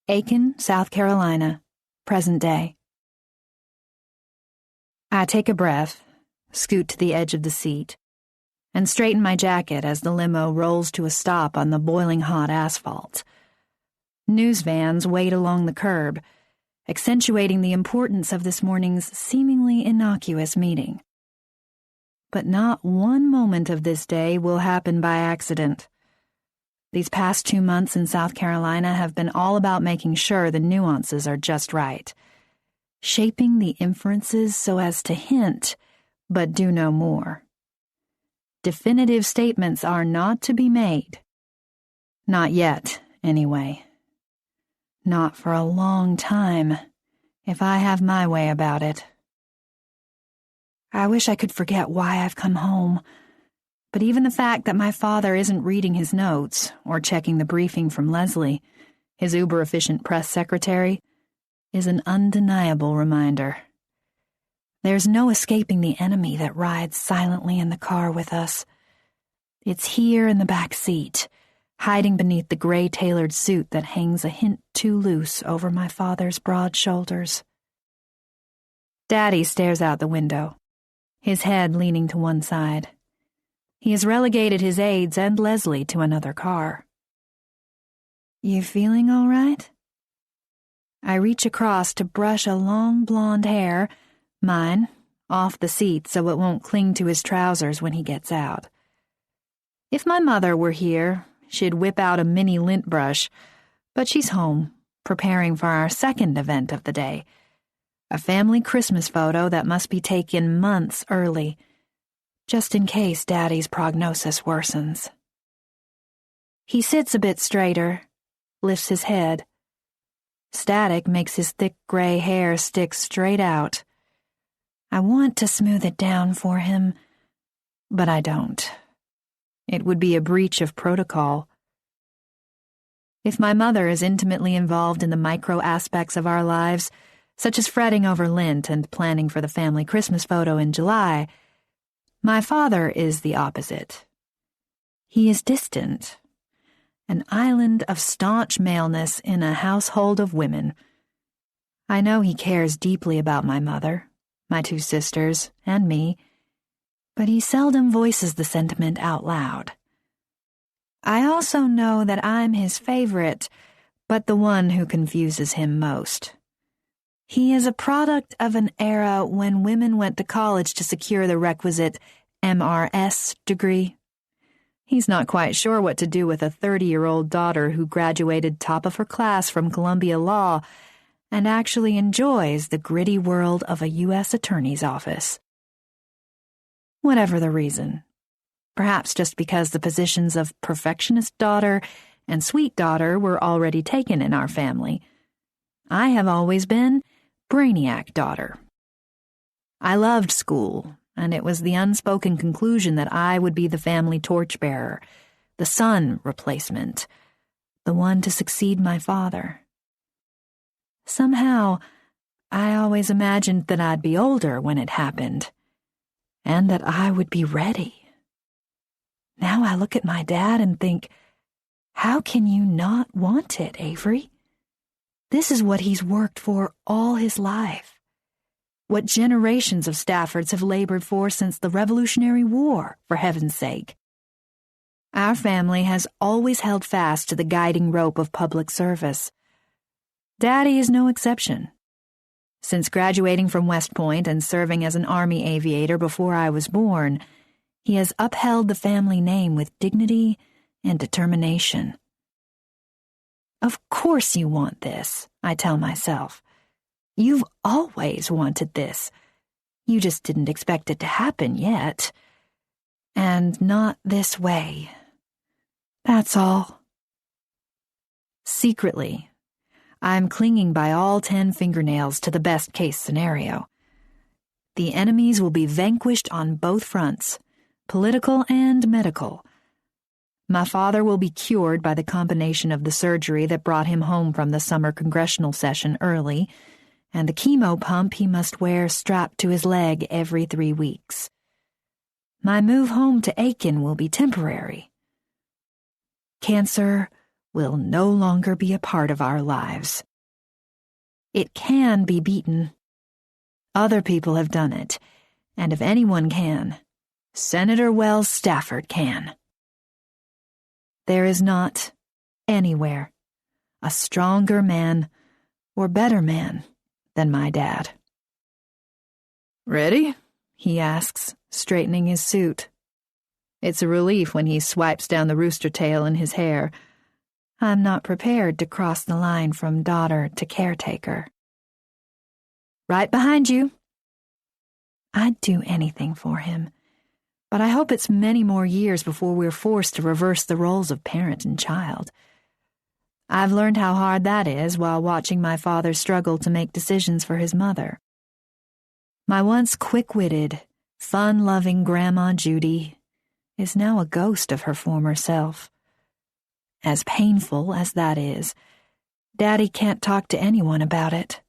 Aiken, South Carolina, present day. I take a breath, scoot to the edge of the seat, and straighten my jacket as the limo rolls to a stop on the boiling hot asphalt. News vans wait along the curb, accentuating the importance of this morning's seemingly innocuous meeting. But not one moment of this day will happen by accident. These past 2 months in South Carolina have been all about making sure the nuances are just right, shaping the inferences so as to hint, but do no more. Definitive statements are not to be made. Not yet, anyway. Not for a long time, if I have my way about it. I wish I could forget why I've come home, but even the fact that my father isn't reading his notes or checking the briefing from Leslie, his uber-efficient press secretary, is an undeniable reminder. There's no escaping the enemy that rides silently in the car with us. It's here in the back seat, hiding beneath the gray-tailored suit that hangs a hint too loose over my father's broad shoulders. Daddy stares out the window, his head leaning to one side. He has relegated his aides and Leslie to another car. You feeling all right? I reach across to brush a long blonde hair, mine, off the seat so it won't cling to his trousers when he gets out. If my mother were here, she'd whip out a mini lint brush, but she's home, preparing for our second event of the day, a family Christmas photo that must be taken months early, just in case Daddy's prognosis worsens. He sits a bit straighter, lifts his head. Static makes his thick gray hair stick straight out. I want to smooth it down for him, but I don't. It would be a breach of protocol. If my mother is intimately involved in the micro aspects of our lives, such as fretting over lint and planning for the family Christmas photo in July, my father is the opposite. He is distant, an island of staunch maleness in a household of women. I know he cares deeply about my mother, my 2 sisters, and me, but he seldom voices the sentiment out loud. I also know that I'm his favorite, but the one who confuses him most. He is a product of an era when women went to college to secure the requisite MRS degree. He's not quite sure what to do with a 30-year-old daughter who graduated top of her class from Columbia Law and actually enjoys the gritty world of a U.S. attorney's office. Whatever the reason, perhaps just because the positions of perfectionist daughter and sweet daughter were already taken in our family, I have always been brainiac daughter. I loved school, and it was the unspoken conclusion that I would be the family torchbearer, the son replacement, the one to succeed my father. Somehow, I always imagined that I'd be older when it happened, and that I would be ready. Now I look at my dad and think, how can you not want it, Avery? This is what he's worked for all his life. What generations of Staffords have labored for since the Revolutionary War, for heaven's sake. Our family has always held fast to the guiding rope of public service. Daddy is no exception. Since graduating from West Point and serving as an Army aviator before I was born, he has upheld the family name with dignity and determination. Of course you want this, I tell myself. You've always wanted this. You just didn't expect it to happen yet. And not this way. That's all. Secretly, I'm clinging by all 10 fingernails to the best-case scenario. The enemies will be vanquished on both fronts, political and medical. My father will be cured by the combination of the surgery that brought him home from the summer congressional session early and the chemo pump he must wear strapped to his leg every 3 weeks. My move home to Aiken will be temporary. Cancer will no longer be a part of our lives. It can be beaten. Other people have done it, and if anyone can, Senator Wells Stafford can. There is not, anywhere, a stronger man or better man than my dad. "Ready?" he asks, straightening his suit. It's a relief when he swipes down the rooster tail in his hair. I'm not prepared to cross the line from daughter to caretaker. "Right behind you." I'd do anything for him, but I hope it's many more years before we're forced to reverse the roles of parent and child. I've learned how hard that is while watching my father struggle to make decisions for his mother. My once quick-witted, fun-loving Grandma Judy is now a ghost of her former self. As painful as that is, Daddy can't talk to anyone about it.